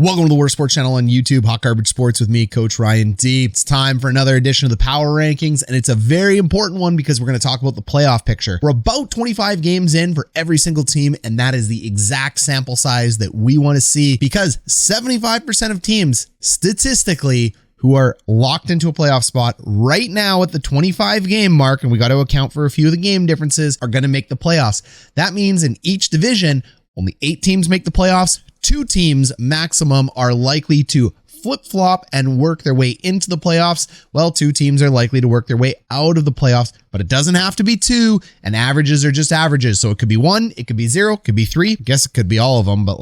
Welcome to the Worst Sports Channel on YouTube, Hot Garbage Sports with me, Coach Ryan D. It's time for another edition of the Power Rankings, and it's a very important one because we're going to talk about the playoff picture. We're about 25 games in for every single team, and that is the exact sample size that we want to see because 75% of teams, statistically, who are locked into a playoff spot right now at the 25 game mark, and we got to account for a few of the game differences, are going to make the playoffs. That means in each division, only 8 teams make the playoffs. 2 teams maximum are likely to flip-flop and work their way into the playoffs. Well, 2 teams are likely to work their way out of the playoffs, but it doesn't have to be 2, and averages are just averages. So it could be 1, it could be 0, it could be 3. I guess it could be all of them, but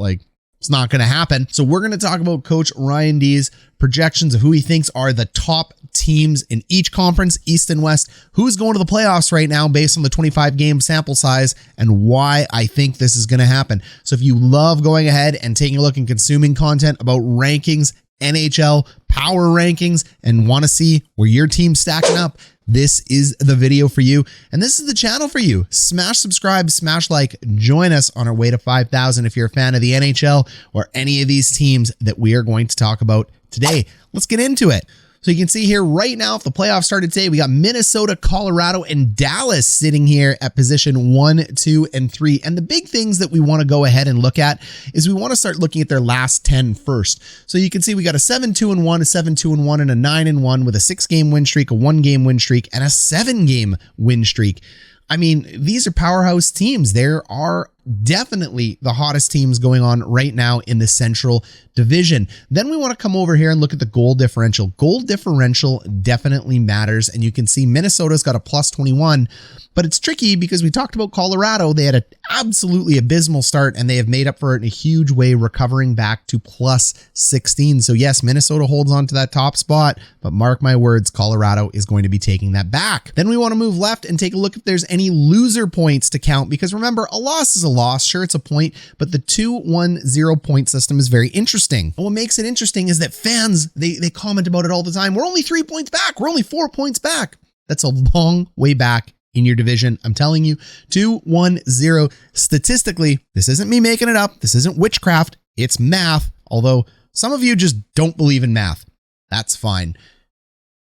it's not going to happen. So we're going to talk about Coach Ryan D's projections of who he thinks are the top teams in each conference, East and West, who's going to the playoffs right now based on the 25 game sample size, and why I think this is going to happen. So if you love going ahead and taking a look and consuming content about rankings, NHL Power Rankings, and want to see where your team's stacking up, this is the video for you, and this is the channel for you. Smash subscribe, smash like, join us on our way to 5,000 if you're a fan of the NHL or any of these teams that we are going to talk about today. Let's get into it. So you can see here right now, if the playoffs started today, we got Minnesota, Colorado, and Dallas sitting here at position 1, 2, and 3. And the big things that we want to go ahead and look at is we want to start looking at their last 10 first. So you can see we got a 7-2-1, a 7-2-1, and a 9-1 with a 6-game win streak, a 1-game win streak, and a 7-game win streak. I mean, these are powerhouse teams. There are definitely the hottest teams going on right now in the Central Division. Then we want to come over here and look at the goal differential. Goal differential definitely matters, and you can see Minnesota's got a plus 21, but it's tricky because we talked about Colorado. They had an absolutely abysmal start, and they have made up for it in a huge way, recovering back to plus 16. So yes, Minnesota holds on to that top spot, but mark my words, Colorado is going to be taking that back. Then we want to move left and take a look if there's any loser points to count, because remember, a loss is a loss. Sure, it's a point, but the 2-1-0 point system is very interesting. And what makes it interesting is that fans, they comment about it all the time. We're only 3 points back. We're only 4 points back. That's a long way back in your division. I'm telling you, 2-1-0. Statistically, this isn't me making it up. This isn't witchcraft. It's math. Although some of you just don't believe in math. That's fine.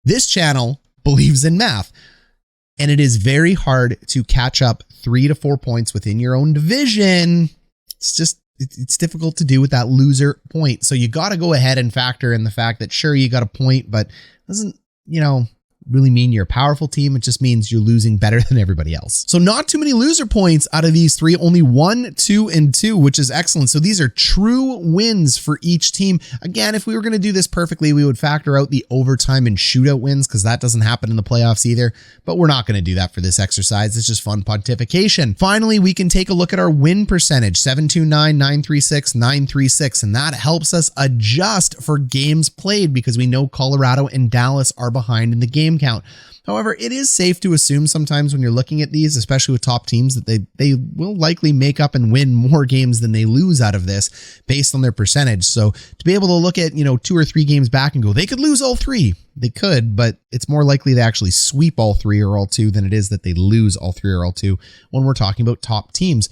This channel believes in math. And it is very hard to catch up 3 to 4 points within your own division. It's difficult to do with that loser point. So you got to go ahead and factor in the fact that sure, you got a point, but it doesn't, really mean you're a powerful team. It just means you're losing better than everybody else. So not too many loser points out of these 3, only 1, 2, and 2, which is excellent. So these are true wins for each team. Again, if we were going to do this perfectly, we would factor out the overtime and shootout wins because that doesn't happen in the playoffs either, but we're not going to do that for this exercise. It's just fun pontification. Finally, we can take a look at our win percentage, 729, 936, 936, and that helps us adjust for games played because we know Colorado and Dallas are behind in the game count. However, it is safe to assume sometimes when you're looking at these, especially with top teams, that they will likely make up and win more games than they lose out of this based on their percentage. So to be able to look at, 2 or 3 games back and go, they could lose all 3. They could, but it's more likely they actually sweep all 3 or all 2 than it is that they lose all 3 or all 2 when we're talking about top teams.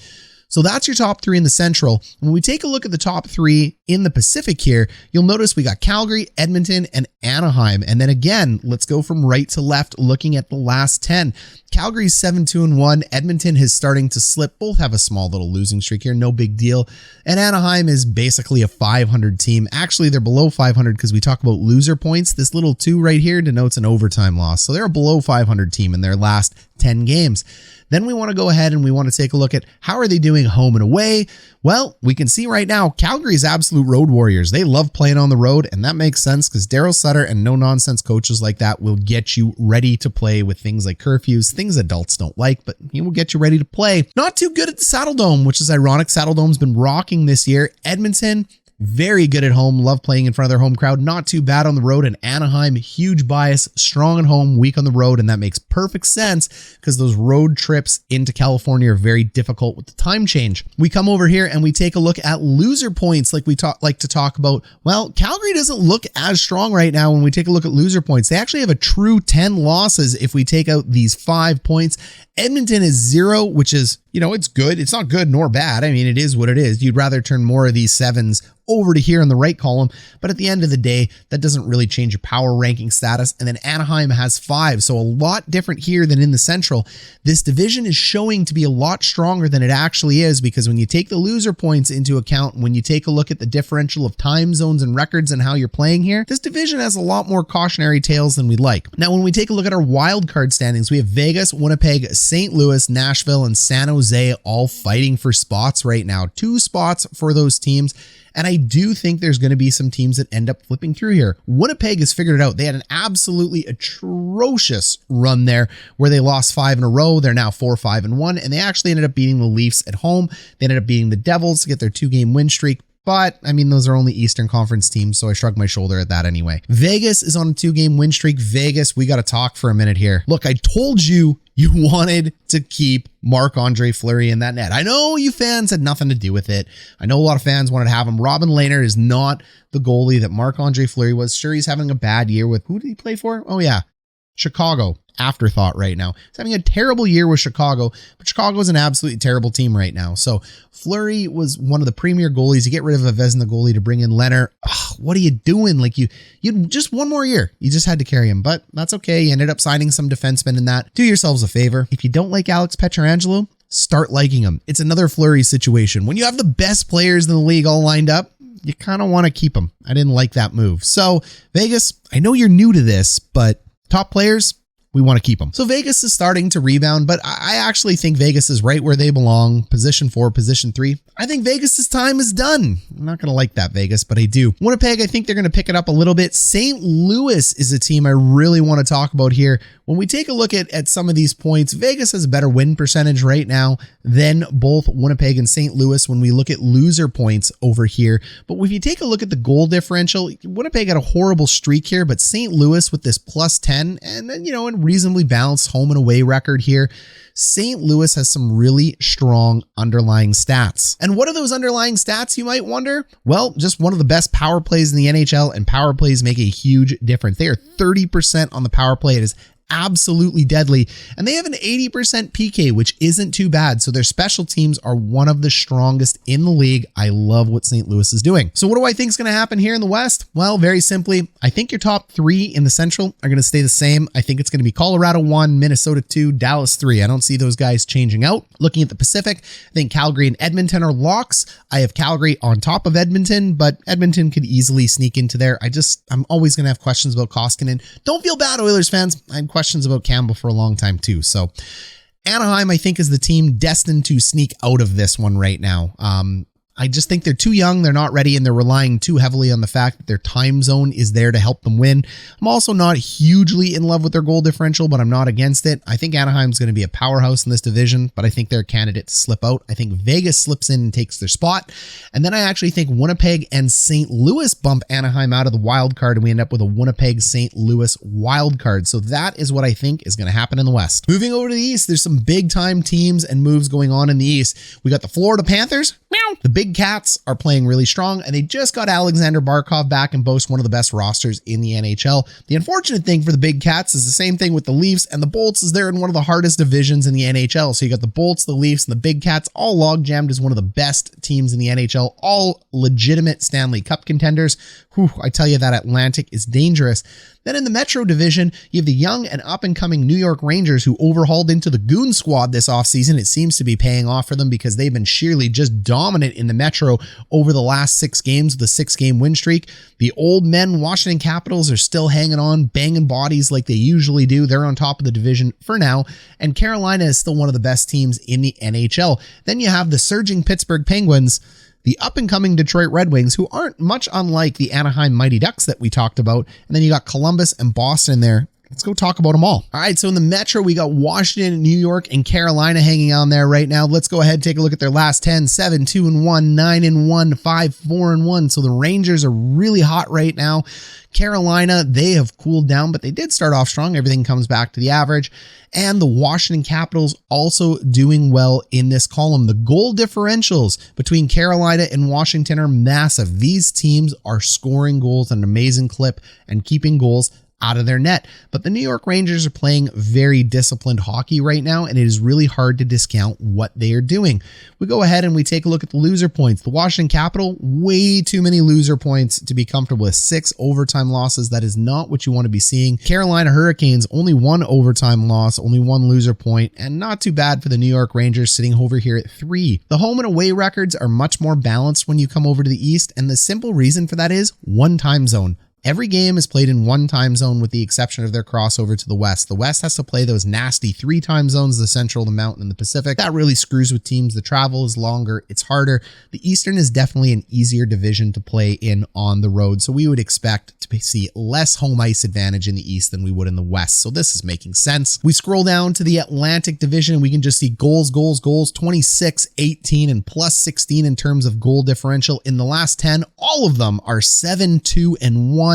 So that's your top 3 in the Central. When we take a look at the top 3 in the Pacific here, you'll notice we got Calgary, Edmonton, and Anaheim. And then again, let's go from right to left looking at the last 10. Calgary's 7-2-1. Edmonton is starting to slip. Both have a small little losing streak here. No big deal. And Anaheim is basically a 500 team. Actually, they're below 500 because we talk about loser points. This little 2 right here denotes an overtime loss. So they're a below 500 team in their last 10 games. Then we want to go ahead and we want to take a look at how are they doing home and away. Well, we can see right now, Calgary's absolute road warriors. They love playing on the road, and that makes sense because Daryl Sutter and no-nonsense coaches like that will get you ready to play with things like curfews, things adults don't like, but he will get you ready to play. Not too good at the Saddle Dome, which is ironic. Saddle Dome's been rocking this year. Edmonton, very good at home, love playing in front of their home crowd, not too bad on the road. And Anaheim, huge bias, strong at home, weak on the road, and that makes perfect sense because those road trips into California are very difficult with the time change. We come over here and we take a look at loser points like we like to talk about. Well, Calgary doesn't look as strong right now when we take a look at loser points. They actually have a true 10 losses if we take out these 5 points. Edmonton is 0, which is, it's good. It's not good nor bad. I mean, it is what it is. You'd rather turn more of these 7s over to here in the right column. But at the end of the day, that doesn't really change your power ranking status. And then Anaheim has 5. So a lot different here than in the Central. This division is showing to be a lot stronger than it actually is, because when you take the loser points into account, when you take a look at the differential of time zones and records and how you're playing here, this division has a lot more cautionary tales than we'd like. Now, when we take a look at our wild card standings, we have Vegas, Winnipeg, St. Louis, Nashville, and San Jose all fighting for spots right now. 2 spots for those teams. And I do think there's going to be some teams that end up flipping through here. Winnipeg has figured it out. They had an absolutely atrocious run there where they lost 5 in a row. They're now 4-5-1, and they actually ended up beating the Leafs at home. They ended up beating the Devils to get their 2-game win streak. But, I mean, those are only Eastern Conference teams, so I shrug my shoulder at that anyway. Vegas is on a 2-game win streak. Vegas, we got to talk for a minute here. Look, I told you wanted to keep Marc-Andre Fleury in that net. I know you fans had nothing to do with it. I know a lot of fans wanted to have him. Robin Lehner is not the goalie that Marc-Andre Fleury was. Sure, he's having a bad year with, who did he play for? Oh, yeah, Chicago. Afterthought right now. He's having a terrible year with Chicago, but Chicago is an absolutely terrible team right now. So Fleury was one of the premier goalies. You get rid of a Vezina goalie to bring in Lehner. What are you doing? Like you just one more year. You just had to carry him, but that's okay. You ended up signing some defensemen in that. Do yourselves a favor. If you don't like Alex Pietrangelo, start liking him. It's another Fleury situation. When you have the best players in the league all lined up, you kind of want to keep them. I didn't like that move. So Vegas, I know you're new to this, but top players, we want to keep them. So Vegas is starting to rebound, but I actually think Vegas is right where they belong. Position 4, position 3. I think Vegas's time is done. I'm not going to like that, Vegas, but I do. Winnipeg, I think they're going to pick it up a little bit. St. Louis is a team I really want to talk about here. When we take a look at some of these points, Vegas has a better win percentage right now than both Winnipeg and St. Louis when we look at loser points over here. But if you take a look at the goal differential, Winnipeg had a horrible streak here, but St. Louis with this +10 and then, a reasonably balanced home and away record here. St. Louis has some really strong underlying stats. And what are those underlying stats, you might wonder? Well, just one of the best power plays in the NHL, and power plays make a huge difference. They are 30% on the power play. It is absolutely deadly, and they have an 80% PK, which isn't too bad. So their special teams are one of the strongest in the league. I love what St. Louis is doing. So what do I think is going to happen here in the West? Well, very simply, I think your top 3 in the Central are going to stay the same. I think it's going to be Colorado 1, Minnesota 2, Dallas 3. I don't see those guys changing out. Looking at the Pacific, I think Calgary and Edmonton are locks. I have Calgary on top of Edmonton, but Edmonton could easily sneak into there. I'm always going to have questions about Koskinen. Don't feel bad, Oilers fans. I have questions about Campbell for a long time too. So Anaheim, I think, is the team destined to sneak out of this one right now. I just think they're too young, they're not ready, and they're relying too heavily on the fact that their time zone is there to help them win. I'm also not hugely in love with their goal differential, but I'm not against it. I think Anaheim's going to be a powerhouse in this division, but I think they're a candidate to slip out. I think Vegas slips in and takes their spot. And then I actually think Winnipeg and St. Louis bump Anaheim out of the wild card, and we end up with a Winnipeg-St. Louis wild card. So that is what I think is going to happen in the West. Moving over to the East, there's some big-time teams and moves going on in the East. We got the Florida Panthers. The Big Cats are playing really strong, and they just got Alexander Barkov back and boast one of the best rosters in the NHL. The unfortunate thing for the Big Cats is the same thing with the Leafs and the Bolts, is they're in one of the hardest divisions in the NHL. So you got the Bolts, the Leafs, and the Big Cats all log-jammed as one of the best teams in the NHL, all legitimate Stanley Cup contenders. Whew, I tell you, that Atlantic is dangerous. Then in the Metro division, you have the young and up-and-coming New York Rangers, who overhauled into the Goon Squad this offseason. It seems to be paying off for them because they've been sheerly just dominant in the Metro over the last 6 games with a 6-game win streak. The old men Washington Capitals are still hanging on, banging bodies like they usually do. They're on top of the division for now, and Carolina is still one of the best teams in the NHL. Then you have the surging Pittsburgh Penguins, the up-and-coming Detroit Red Wings, who aren't much unlike the Anaheim Mighty Ducks that we talked about. And then you got Columbus and Boston there. Let's go talk about them all. All right, so in the Metro, we got Washington, New York, and Carolina hanging on there right now. Let's go ahead and take a look at their last 10, 7, 2-1, 9-1, 5, 4-1. So the Rangers are really hot right now. Carolina, they have cooled down, but they did start off strong. Everything comes back to the average. And the Washington Capitals also doing well in this column. The goal differentials between Carolina and Washington are massive. These teams are scoring goals at an amazing clip and keeping goals out of their net. But the New York Rangers are playing very disciplined hockey right now, and it is really hard to discount what they are doing. We go ahead and we take a look at the loser points. The Washington Capitol, way too many loser points to be comfortable with. 6 overtime losses. That is not what you want to be seeing. Carolina Hurricanes, only 1 overtime loss, only 1 loser point, and not too bad for the New York Rangers, sitting over here at 3. The home and away records are much more balanced when you come over to the East, and the simple reason for that is one time zone. Every game is played in one time zone with the exception of their crossover to the West. The West has to play those nasty 3 time zones, the Central, the Mountain, and the Pacific. That really screws with teams. The travel is longer. It's harder. The Eastern is definitely an easier division to play in on the road. So we would expect to see less home ice advantage in the East than we would in the West. So this is making sense. We scroll down to the Atlantic Division. We can just see goals, 26, 18, and plus 16 in terms of goal differential. In the last 10, all of them are 7, 2, and 1.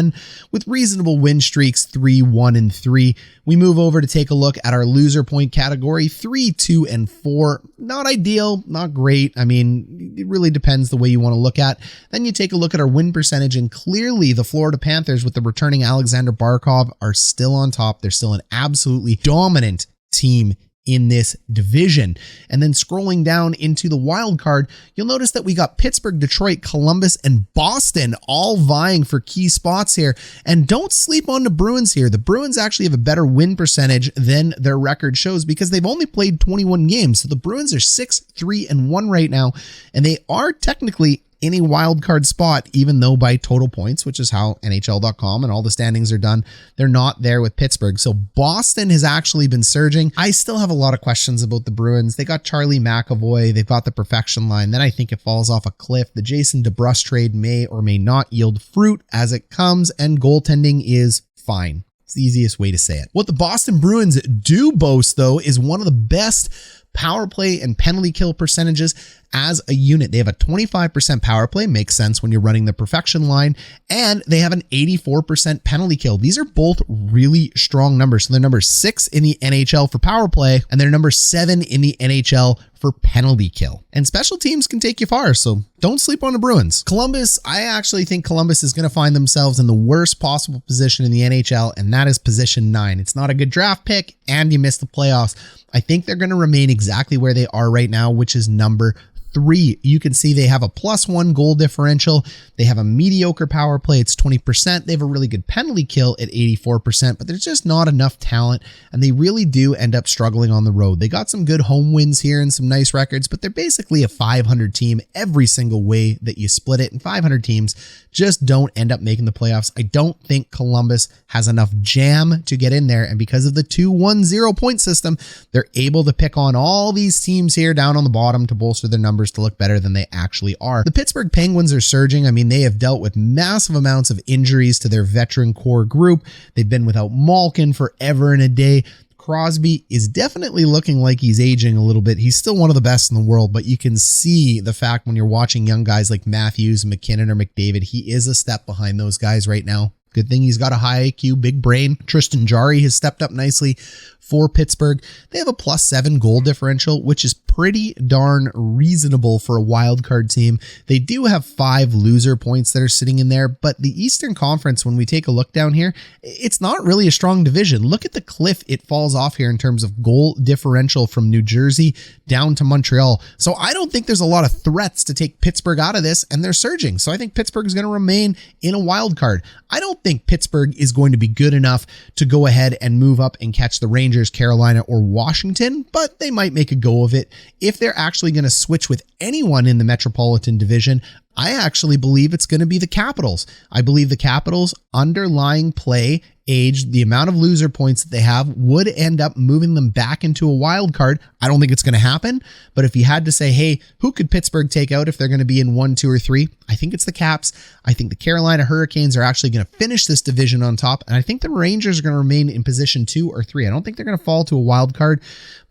With reasonable win streaks, 3, 1, and 3. We move over to take a look at our loser point category, 3, 2, and 4. Not ideal, not great. I mean, it really depends the way you want to look at. Then you take a look at our win percentage, and clearly the Florida Panthers, with the returning Alexander Barkov, are still on top. They're still an absolutely dominant team in this division. And then scrolling down into the wild card, you'll notice that we got Pittsburgh, Detroit, Columbus, and Boston all vying for key spots here. And don't sleep on the Bruins here. The Bruins actually have a better win percentage than their record shows because they've only played 21 games. So the Bruins are 6, 3, and 1 right now, and they are technically in a wild card spot, even though by total points, which is how NHL.com and all the standings are done, they're not there with Pittsburgh. So Boston has actually been surging. I still have a lot of questions about the Bruins. They got Charlie McAvoy. They've got the perfection line. Then I think it falls off a cliff. The Jason DeBrusk trade may or may not yield fruit as it comes, and goaltending is fine. It's the easiest way to say it. What the Boston Bruins do boast, though, is one of the best power play and penalty kill percentages as a unit. They have a 25% power play, makes sense when you're running the perfection line, and they have an 84% penalty kill. These are both really strong numbers. So they're number 6 in the NHL for power play, and they're number 7 in the NHL for penalty kill. And special teams can take you far, so don't sleep on the Bruins. Columbus, I actually think Columbus is going to find themselves in the worst possible position in the NHL, and that is position 9. It's not a good draft pick, and you miss the playoffs. I think they're going to remain exactly where they are right now, which is number 3. You can see they have a +1 goal differential. They have a mediocre power play. It's 20%. They have a really good penalty kill at 84%, but there's just not enough talent, and they really do end up struggling on the road. They got some good home wins here and some nice records, but they're basically a 500 team every single way that you split it, and 500 teams just don't end up making the playoffs. I don't think Columbus has enough jam to get in there, and because of the 2-1-0 point system, they're able to pick on all these teams here down on the bottom to bolster their numbers to look better than they actually are. The Pittsburgh Penguins are surging. I mean, they have dealt with massive amounts of injuries to their veteran core group. They've been without Malkin forever and a day. Crosby is definitely looking like he's aging a little bit. He's still one of the best in the world, but you can see the fact when you're watching young guys like Matthews, McKinnon, or McDavid, he is a step behind those guys right now. Good thing he's got a high IQ, big brain. Tristan Jarry has stepped up nicely for Pittsburgh. They have a +7 goal differential, which is pretty darn reasonable for a wild card team. They do have 5 loser points that are sitting in there, but the Eastern Conference, when we take a look down here, it's not really a strong division. Look at the cliff it falls off here in terms of goal differential from New Jersey down to Montreal. So I don't think there's a lot of threats to take Pittsburgh out of this, and they're surging. So I think Pittsburgh is going to remain in a wild card. I don't think Pittsburgh is going to be good enough to go ahead and move up and catch the Rangers, Carolina, or Washington, but they might make a go of it. If they're actually going to switch with anyone in the Metropolitan Division, I actually believe it's going to be the Capitals. I believe the Capitals' underlying play, age, the amount of loser points that they have would end up moving them back into a wild card. I don't think it's going to happen, but if you had to say, hey, who could Pittsburgh take out if they're going to be in 1, 2, or 3? I think it's the Caps. I think the Carolina Hurricanes are actually going to finish this division on top, and I think the Rangers are going to remain in position 2 or 3. I don't think they're going to fall to a wild card,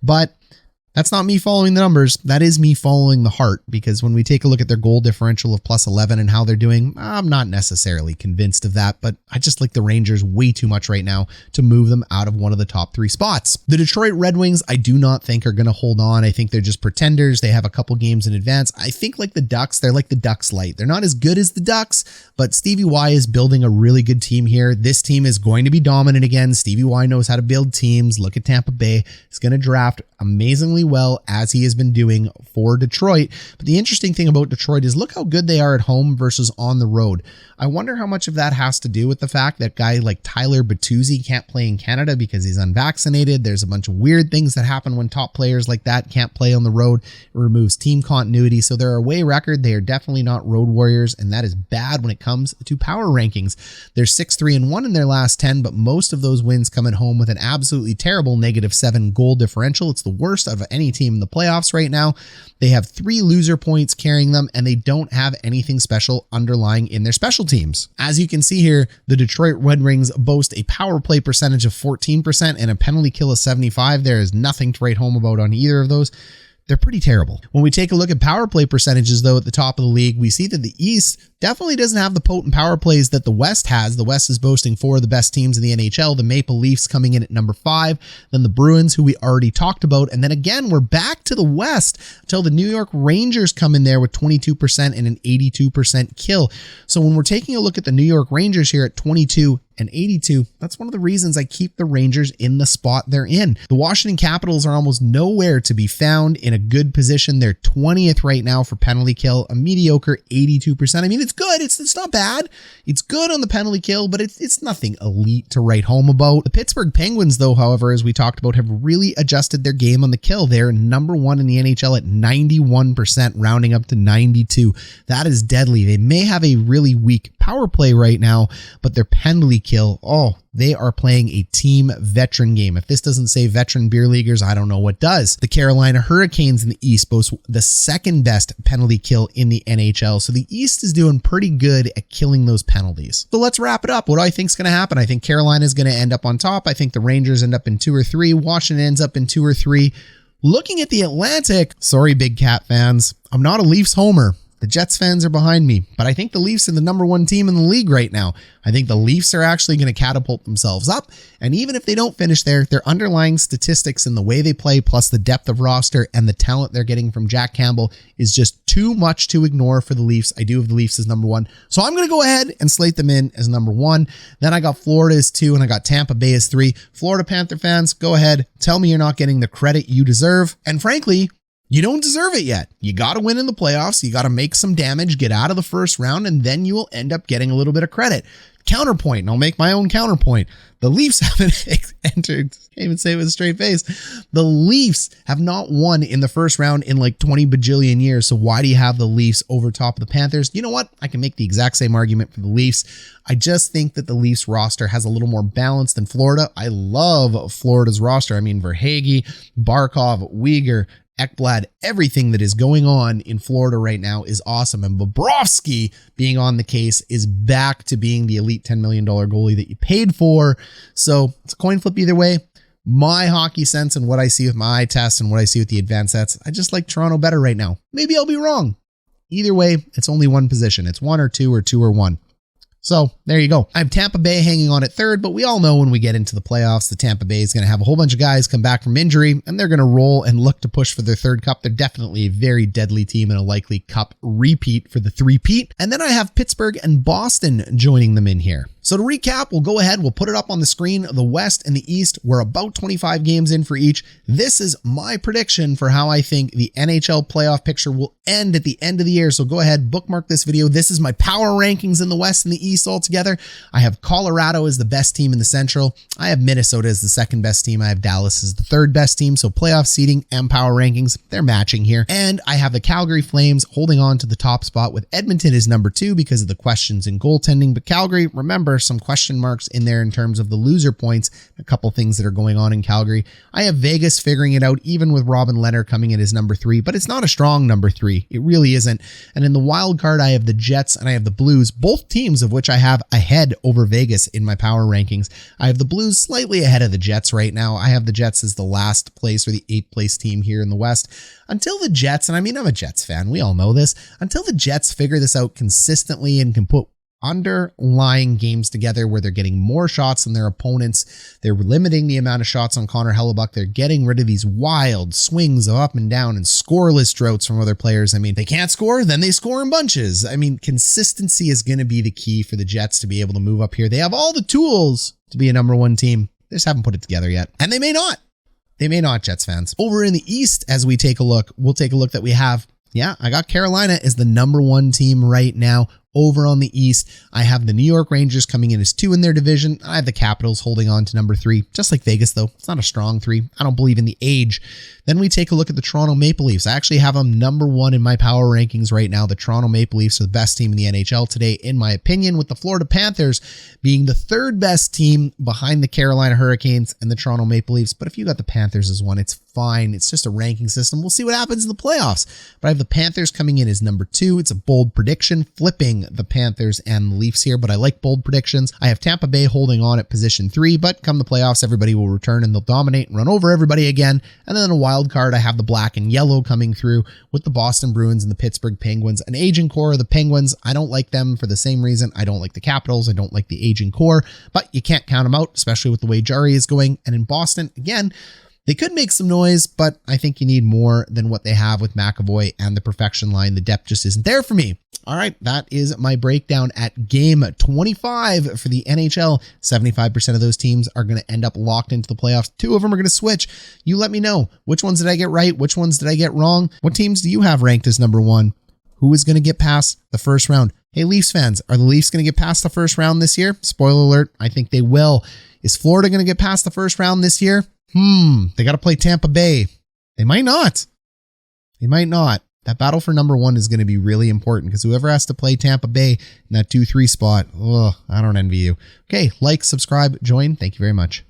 but That's not me following the numbers. That is me following the heart, because when we take a look at their goal differential of +11 and how they're doing, I'm not necessarily convinced of that, but I just like the Rangers way too much right now to move them out of one of the top 3 spots. The Detroit Red Wings, I do not think are going to hold on. I think they're just pretenders. They have a couple games in advance. I think like the Ducks, they're like the Ducks light. They're not as good as the Ducks, but Stevie Y is building a really good team here. This team is going to be dominant again. Stevie Y knows how to build teams. Look at Tampa Bay. He's going to draft amazingly well, as he has been doing for Detroit. But the interesting thing about Detroit is look how good they are at home versus on the road. I wonder how much of that has to do with the fact that guy like Tyler Bertuzzi can't play in Canada because he's unvaccinated. There's a bunch of weird things that happen when top players like that can't play on the road. It removes team continuity. So they're away record. They are definitely not road warriors, and that is bad when it comes to power rankings. They're 6-3-1 in their last 10, but most of those wins come at home with an absolutely terrible -7 goal differential. It's the worst of any team in the playoffs right now. They have 3 loser points carrying them, and they don't have anything special underlying in their special teams. As you can see here, the Detroit Red Wings boast a power play percentage of 14% and a penalty kill of 75. There is nothing to write home about on either of those. They're pretty terrible. When we take a look at power play percentages, though, at the top of the league, we see that the East definitely doesn't have the potent power plays that the West has. The West is boasting 4 of the best teams in the NHL. The Maple Leafs coming in at number 5, then the Bruins, who we already talked about. And then again, we're back to the West until the New York Rangers come in there with 22% and an 82% kill. So when we're taking a look at the New York Rangers here at 22 and 82, that's one of the reasons I keep the Rangers in the spot they're in. The Washington Capitals are almost nowhere to be found in a good position. They're 20th right now for penalty kill, a mediocre 82%. I mean, it's good. It's not bad. It's good on the penalty kill, but it's nothing elite to write home about. The Pittsburgh Penguins, though, however, as we talked about, have really adjusted their game on the kill. They're number 1 in the NHL at 91%, rounding up to 92. That is deadly. They may have a really weak power play right now, but their penalty kill, they are playing a team veteran game. If this doesn't say veteran beer leaguers, I don't know what does. The Carolina Hurricanes in the East boast the second best penalty kill in the NHL. So the East is doing pretty good at killing those penalties. So let's wrap it up. What do I think is going to happen? I think Carolina is going to end up on top. I think the Rangers end up in 2 or 3. Washington ends up in 2 or 3. Looking at the Atlantic, sorry, Big Cat fans, I'm not a Leafs homer. The Jets fans are behind me, but I think the Leafs are the number 1 team in the league right now. I think the Leafs are actually going to catapult themselves up. And even if they don't finish there, their underlying statistics and the way they play, plus the depth of roster and the talent they're getting from Jack Campbell, is just too much to ignore for the Leafs. I do have the Leafs as number 1. So I'm going to go ahead and slate them in as number 1. Then I got Florida as 2, and I got Tampa Bay as 3. Florida Panther fans, go ahead. Tell me you're not getting the credit you deserve. And frankly, you don't deserve it yet. You got to win in the playoffs. You got to make some damage, get out of the first round, and then you will end up getting a little bit of credit. Counterpoint, and I'll make my own counterpoint. The Leafs haven't entered, can't even say it with a straight face. The Leafs have not won in the first round in like 20 bajillion years. So why do you have the Leafs over top of the Panthers? You know what? I can make the exact same argument for the Leafs. I just think that the Leafs roster has a little more balance than Florida. I love Florida's roster. I mean, Verhaeghe, Barkov, Uyghur, Ekblad, everything that is going on in Florida right now is awesome. And Bobrovsky being on the case is back to being the elite $10 million goalie that you paid for. So it's a coin flip either way. My hockey sense and what I see with my eye test and what I see with the advanced sets, I just like Toronto better right now. Maybe I'll be wrong. Either way, it's only one position. It's 1 or 2 or 2 or 1. So there you go. I have Tampa Bay hanging on at 3rd, but we all know when we get into the playoffs, the Tampa Bay is going to have a whole bunch of guys come back from injury, and they're going to roll and look to push for their 3rd cup. They're definitely a very deadly team and a likely cup repeat for the 3-peat. And then I have Pittsburgh and Boston joining them in here. So to recap, we'll go ahead, we'll put it up on the screen. The West and the East, we're about 25 games in for each. This is my prediction for how I think the NHL playoff picture will end at the end of the year. So go ahead, bookmark this video. This is my power rankings in the West and the East altogether. I have Colorado as the best team in the Central. I have Minnesota as the 2nd best team. I have Dallas as the 3rd best team. So playoff seeding and power rankings, they're matching here. And I have the Calgary Flames holding on to the top spot with Edmonton as number 2 because of the questions in goaltending. But Calgary, remember, are some question marks in there in terms of the loser points, a couple things that are going on in Calgary. I have Vegas figuring it out, even with Robin Lehner coming in as number 3, but it's not a strong number 3. It really isn't. And in the wild card, I have the Jets and I have the Blues, both teams of which I have ahead over Vegas in my power rankings. I have the Blues slightly ahead of the Jets right now. I have the Jets as the last place or the 8th place team here in the West. Until the Jets, and I mean, I'm a Jets fan, we all know this, until the Jets figure this out consistently and can put underlying games together where they're getting more shots than their opponents, they're limiting the amount of shots on Connor Hellebuck, they're getting rid of these wild swings of up and down and scoreless droughts from other players. I mean, they can't score, then they score in bunches. I mean, consistency is going to be the key for the Jets to be able to move up here. They have all the tools to be a number 1 team. They just haven't put it together yet. And they may not. They may not, Jets fans. Over in the East, as we take a look, we'll take a look that we have, I got Carolina as the number 1 team right now. Over on the East, I have the New York Rangers coming in as 2 in their division. I have the Capitals holding on to number 3, just like Vegas, though. It's not a strong 3. I don't believe in the age. Then we take a look at the Toronto Maple Leafs. I actually have them number 1 in my power rankings right now. The Toronto Maple Leafs are the best team in the NHL today, in my opinion, with the Florida Panthers being the 3rd best team behind the Carolina Hurricanes and the Toronto Maple Leafs. But if you got the Panthers as 1, it's fine. It's just a ranking system. We'll see what happens in the playoffs. But I have the Panthers coming in as number 2. It's a bold prediction, flipping the Panthers and the Leafs here, but I like bold predictions. I have Tampa Bay holding on at position 3, but come the playoffs, everybody will return and they'll dominate and run over everybody again. And then in a wild card, I have the black and yellow coming through with the Boston Bruins and the Pittsburgh Penguins. An aging core of the Penguins, I don't like them for the same reason I don't like the Capitals. I don't like the aging core, but you can't count them out, especially with the way Jari is going. And in Boston, again, they could make some noise, but I think you need more than what they have with McAvoy and the perfection line. The depth just isn't there for me. All right, that is my breakdown at game 25 for the NHL. 75% of those teams are going to end up locked into the playoffs. 2 of them are going to switch. You let me know. Which ones did I get right? Which ones did I get wrong? What teams do you have ranked as number 1? Who is going to get past the first round? Hey, Leafs fans, are the Leafs going to get past the first round this year? Spoiler alert, I think they will. Is Florida going to get past the first round this year? They got to play Tampa Bay. They might not. They might not. That battle for number 1 is going to be really important because whoever has to play Tampa Bay in that 2-3 spot, I don't envy you. Okay, like, subscribe, join. Thank you very much.